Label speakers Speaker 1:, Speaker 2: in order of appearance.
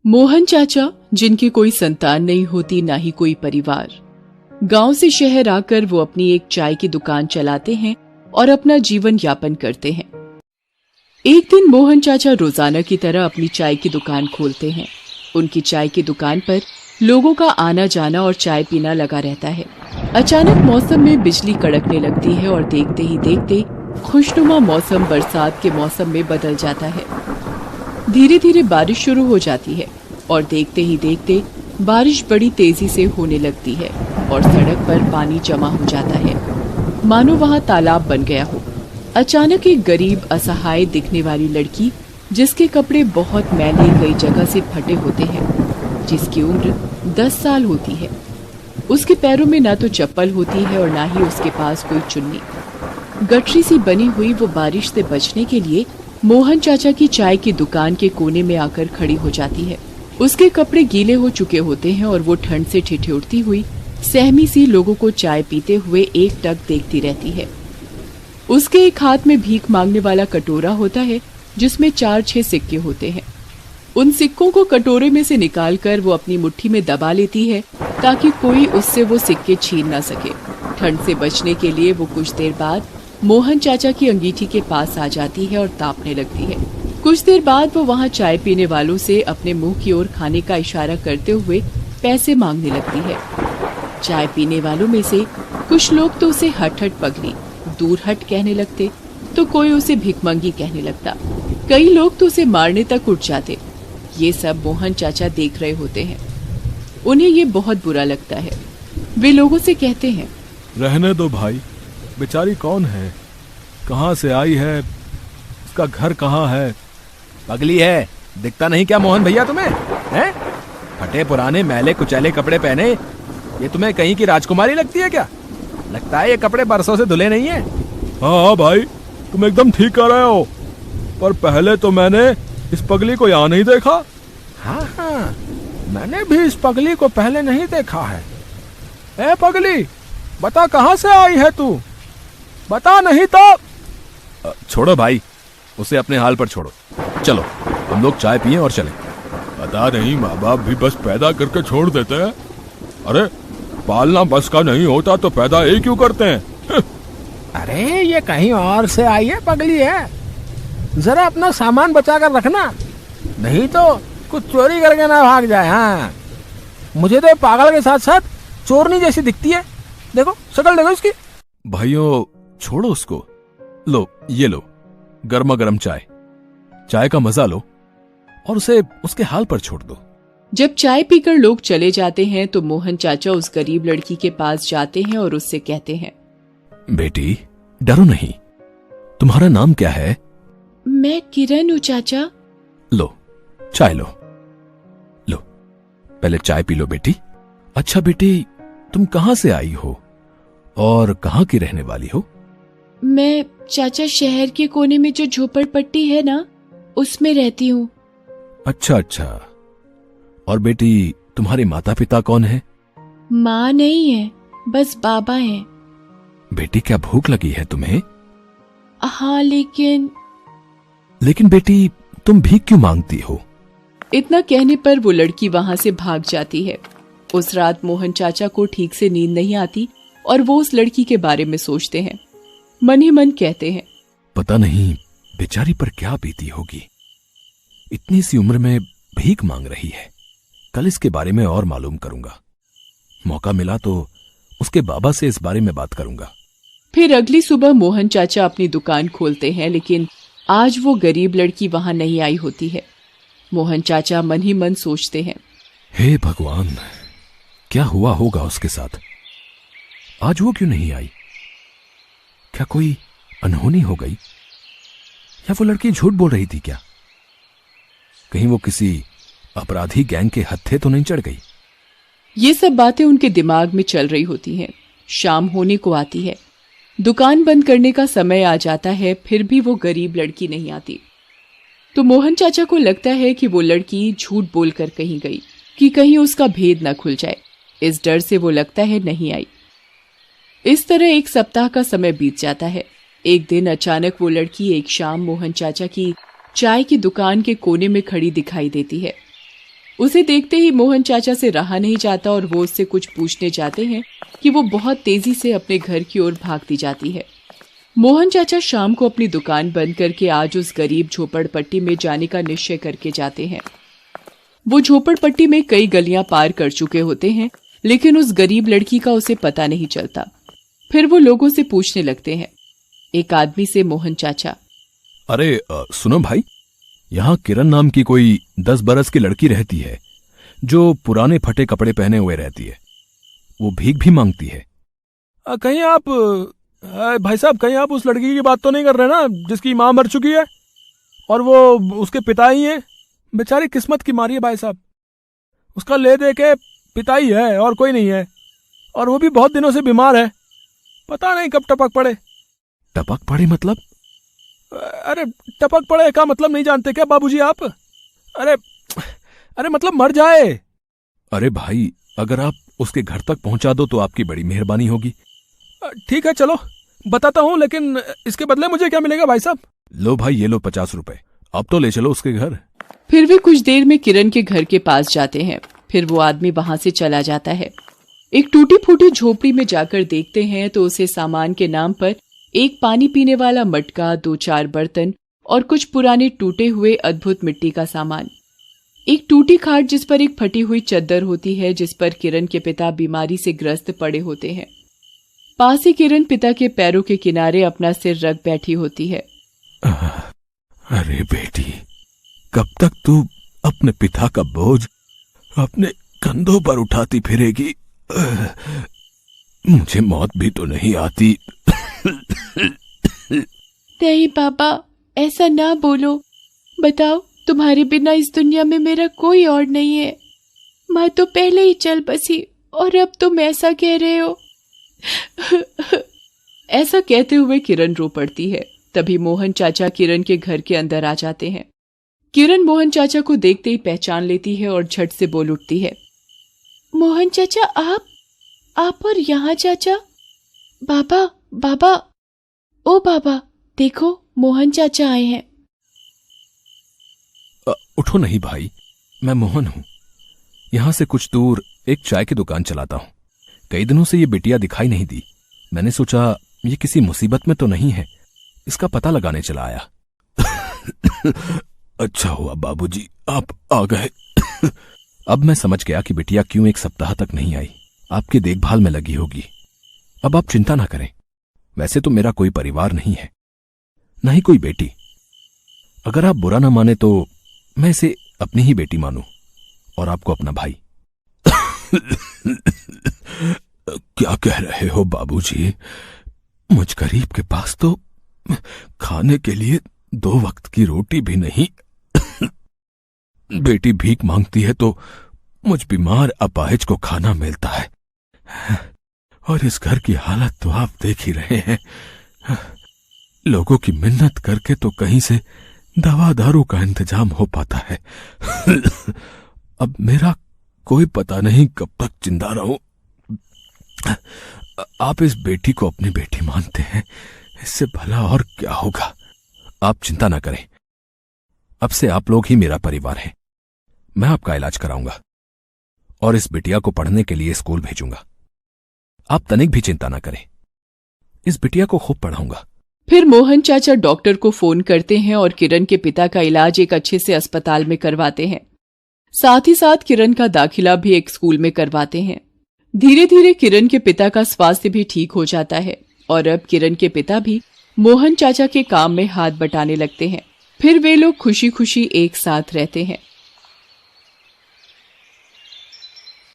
Speaker 1: मोहन चाचा, जिनकी कोई संतान नहीं होती ना ही कोई परिवार, गांव से शहर आकर वो अपनी एक चाय की दुकान चलाते हैं और अपना जीवन यापन करते हैं। एक दिन मोहन चाचा रोजाना की तरह अपनी चाय की दुकान खोलते हैं। उनकी चाय की दुकान पर लोगों का आना जाना और चाय पीना लगा रहता है। अचानक मौसम में बिजली कड़कने लगती है और देखते ही देखते खुशनुमा मौसम बरसात के मौसम में बदल जाता है। धीरे धीरे बारिश शुरू हो जाती है और देखते ही देखते बारिश बड़ी तेजी से होने लगती है और सड़क पर पानी जमा हो जाता है, मानो वहाँ तालाब बन गया हो। अचानक एक गरीब असहाय दिखने वाली लड़की, जिसके कपड़े बहुत मैले कई जगह से फटे होते हैं, जिसकी उम्र 10 साल होती है, उसके पैरों में ना तो चप्पल होती है और ना ही उसके पास कोई चुन्नी। गठरी सी बनी हुई वो बारिश से बचने के लिए मोहन चाचा की चाय की दुकान के कोने में आकर खड़ी हो जाती है। उसके कपड़े गीले हो चुके होते हैं और वो ठंड से ठिठुरती हुई सहमी सी लोगों को चाय पीते हुए एक टक देखती रहती है। उसके एक हाथ में भीख मांगने वाला कटोरा होता है, जिसमें 4-6 सिक्के होते हैं। उन सिक्कों को कटोरे में से निकालकर वो अपनी मुट्ठी में दबा लेती है ताकि कोई उससे वो सिक्के छीन न सके। ठंड से बचने के लिए वो कुछ देर बाद मोहन चाचा की अंगीठी के पास आ जाती है और तापने लगती है। कुछ देर बाद वो वहाँ चाय पीने वालों से अपने मुंह की ओर खाने का इशारा करते हुए पैसे मांगने लगती है। चाय पीने वालों में से कुछ लोग तो उसे हट हट पगली, दूर हट कहने लगते, तो कोई उसे भिखमंगी कहने लगता। कई लोग तो उसे मारने तक उठ जाते। ये सब मोहन चाचा देख रहे होते हैं। उन्हें ये बहुत बुरा लगता है। वे लोगों से कहते हैं,
Speaker 2: रहने दो भाई, बेचारी कौन है, कहाँ से आई है, उसका घर कहाँ है?
Speaker 3: पगली है, दिखता नहीं क्या मोहन भैया तुम्हें? हैं? फटे पुराने मैले कुचैले कपड़े पहने ये तुम्हें कहीं की राजकुमारी लगती है क्या? लगता है ये कपड़े बरसों से धुले नहीं है।
Speaker 2: हाँ भाई, तुम एकदम ठीक कर रहे हो, पर पहले तो मैंने इस पगली को यहाँ नहीं देखा।
Speaker 3: हाँ, मैंने भी इस पगली को पहले नहीं देखा है। ए पगली, बता कहाँ से आई है तू? बता नहीं तो।
Speaker 2: छोड़ो भाई, उसे अपने हाल पर छोड़ो। चलो हम लोग चाय पिए और चलें। पता नहीं माँ बाप भी बस पैदा करके छोड़ देते हैं। अरे पालना बस का नहीं होता तो पैदा ही क्यों करते हैं?
Speaker 3: अरे ये कहीं और से आई है पगली है, जरा अपना सामान बचा कर रखना, नहीं तो कुछ चोरी करके ना भाग जाए। हाँ, मुझे तो पागल के साथ साथ चोरनी जैसी दिखती है। देखो शक्ल देखो इसकी।
Speaker 2: भाइयों छोड़ो उसको, लो ये लो गर्मा गर्म चाय, चाय का मजा लो और उसे उसके हाल पर छोड़ दो।
Speaker 1: जब चाय पीकर लोग चले जाते हैं तो मोहन चाचा उस गरीब लड़की के पास जाते हैं और उससे कहते हैं,
Speaker 2: बेटी डरो नहीं, तुम्हारा नाम क्या है?
Speaker 1: मैं किरण हूँ चाचा।
Speaker 2: लो चाय लो, लो पहले चाय पी लो बेटी। अच्छा बेटी, तुम कहाँ से आई हो और कहाँ की रहने वाली हो?
Speaker 1: मैं चाचा शहर के कोने में जो झोपड़पट्टी है ना, उसमें रहती हूँ।
Speaker 2: अच्छा अच्छा, और बेटी तुम्हारे माता पिता कौन है?
Speaker 1: माँ नहीं है, बस बाबा हैं।
Speaker 2: बेटी क्या भूख लगी है तुम्हें?
Speaker 1: हाँ लेकिन
Speaker 2: बेटी तुम भीख क्यों मांगती हो?
Speaker 1: इतना कहने पर वो लड़की वहां से भाग जाती है। उस रात मोहन चाचा को ठीक से नींद नहीं आती और वो उस लड़की के बारे में सोचते हैं। मन ही मन कहते हैं,
Speaker 2: पता नहीं बेचारी पर क्या बीती होगी, इतनी सी उम्र में भीख मांग रही है। कल इसके बारे में और मालूम करूंगा, मौका मिला तो उसके बाबा से इस बारे में बात करूंगा।
Speaker 1: फिर अगली सुबह मोहन चाचा अपनी दुकान खोलते हैं, लेकिन आज वो गरीब लड़की वहां नहीं आई होती है। मोहन चाचा मन ही मन सोचते हैं,
Speaker 2: हे भगवान, क्या हुआ होगा उसके साथ? आज वो क्यों नहीं आई? क्या कोई अनहोनी हो गई, या वो लड़की झूठ बोल रही थी क्या? कहीं वो किसी अपराधी गैंग के हत्थे तो नहीं चढ़ गई?
Speaker 1: ये सब बातें उनके दिमाग में चल रही होती हैं। शाम होने को आती है, दुकान बंद करने का समय आ जाता है, फिर भी वो गरीब लड़की नहीं आती। तो मोहन चाचा को लगता है कि वो लड़की झूठ बोलकर कहीं गई, कि कहीं उसका भेद न खुल जाए। इस डर से वो लगता है नहीं आई। इस तरह एक सप्ताह का समय बीत जाता है। एक दिन अचानक वो लड़की एक शाम मोहन चाचा की चाय की दुकान के कोने में खड़ी दिखाई देती है। उसे देखते ही मोहन चाचा से रहा नहीं जाता और वो उससे कुछ पूछने जाते हैं कि वो बहुत तेजी से अपने घर की ओर भागती जाती है। मोहन चाचा शाम को अपनी दुकान बंद करके आज उस गरीब झोपड़पट्टी में जाने का निश्चय करके जाते हैं। वो झोपड़पट्टी में कई गलियां पार कर चुके होते हैं, लेकिन उस गरीब लड़की का उसे पता नहीं चलता। फिर वो लोगों से पूछने लगते हैं। एक आदमी से मोहन चाचा,
Speaker 2: अरे सुनो भाई, यहाँ किरण नाम की कोई 10 बरस की लड़की रहती है जो पुराने फटे कपड़े पहने हुए रहती है। वो भीख भी मांगती है।
Speaker 3: कहीं आप भाई साहब, कहीं आप उस लड़की की बात तो नहीं कर रहे ना जिसकी माँ मर चुकी है और वो उसके पिता ही है? बेचारी किस्मत की मारी है भाई साहब, उसका ले दे के पिता ही है और कोई नहीं है, और वो भी बहुत दिनों से बीमार है। पता नहीं कब टपक पड़े।
Speaker 2: टपक पड़े मतलब?
Speaker 3: अरे टपक पड़े का मतलब नहीं जानते क्या बाबूजी आप? अरे मतलब मर जाए।
Speaker 2: अरे भाई, अगर आप उसके घर तक पहुंचा दो तो आपकी बड़ी मेहरबानी होगी।
Speaker 3: ठीक है चलो बताता हूँ, लेकिन इसके बदले मुझे क्या मिलेगा भाई साहब?
Speaker 2: लो भाई, ये लो 50 रुपए, अब तो ले चलो उसके घर।
Speaker 1: फिर वे कुछ देर में किरण के घर के पास जाते हैं। फिर वो आदमी वहां से चला जाता है। एक टूटी फूटी झोपड़ी में जाकर देखते हैं तो उसे सामान के नाम पर एक पानी पीने वाला मटका, 2-4 बर्तन और कुछ पुराने टूटे हुए अद्भुत मिट्टी का सामान, एक टूटी खाट जिस पर एक फटी हुई चद्दर होती है, जिस पर किरण के पिता बीमारी से ग्रस्त पड़े होते हैं। पास ही किरण पिता के पैरों के किनारे अपना सिर रख बैठी होती है।
Speaker 2: अरे बेटी, कब तक तू अपने पिता का बोझ अपने कंधों पर उठाती फिरेगी? मुझे मौत भी तो नहीं आती।
Speaker 1: नहीं पापा, ऐसा ना बोलो। बताओ, तुम्हारे बिना इस दुनिया में मेरा कोई और नहीं है। माँ तो पहले ही चल बसी और अब तुम ऐसा कह रहे हो। ऐसा कहते हुए किरण रो पड़ती है। तभी मोहन चाचा किरण के घर के अंदर आ जाते हैं। किरण मोहन चाचा को देखते ही पहचान लेती है और झट से बोल उठती है, मोहन चाचा, आप और यहाँ चाचा? बाबा, ओ बाबा, देखो मोहन चाचा आए हैं।
Speaker 2: उठो नहीं भाई, मैं मोहन हूं। यहां से कुछ दूर एक चाय की दुकान चलाता हूं। कई दिनों से ये बिटिया दिखाई नहीं दी। मैंने सोचा ये किसी मुसीबत में तो नहीं है, इसका पता लगाने चला आया। अच्छा हुआ बाबूजी आप आ गए। अब मैं समझ गया कि बिटिया क्यों 1 सप्ताह तक नहीं आई। आपकी देखभाल में लगी होगी। अब आप चिंता ना करें। वैसे तो मेरा कोई परिवार नहीं है, न ही कोई बेटी। अगर आप बुरा ना माने तो मैं इसे अपनी ही बेटी मानूं और आपको अपना भाई। क्या कह रहे हो बाबूजी? मुझ गरीब के पास तो खाने के लिए 2 वक्त की रोटी भी नहीं। बेटी भीख मांगती है तो मुझ बीमार अपाहिज को खाना मिलता है, और इस घर की हालत तो आप देख ही रहे हैं। लोगों की मिन्नत करके तो कहीं से दवा दारू का इंतजाम हो पाता है। अब मेरा कोई पता नहीं कब तक जिंदा रहूं। आप इस बेटी को अपनी बेटी मानते हैं, इससे भला और क्या होगा। आप चिंता ना करें, अब से आप लोग ही मेरा परिवार हैं। मैं आपका इलाज कराऊंगा और इस बिटिया को पढ़ने के लिए स्कूल भेजूंगा। आप तनिक भी चिंता ना करें, इस बिटिया को खूब पढ़ाऊंगा।
Speaker 1: फिर मोहन चाचा डॉक्टर को फोन करते हैं और किरण के पिता का इलाज एक अच्छे से अस्पताल में करवाते हैं। साथ ही साथ किरण का दाखिला भी एक स्कूल में करवाते हैं। धीरे धीरे किरण के पिता का स्वास्थ्य भी ठीक हो जाता है और अब किरण के पिता भी मोहन चाचा के काम में हाथ बटाने लगते हैं। फिर वे लोग खुशी खुशी एक साथ रहते हैं।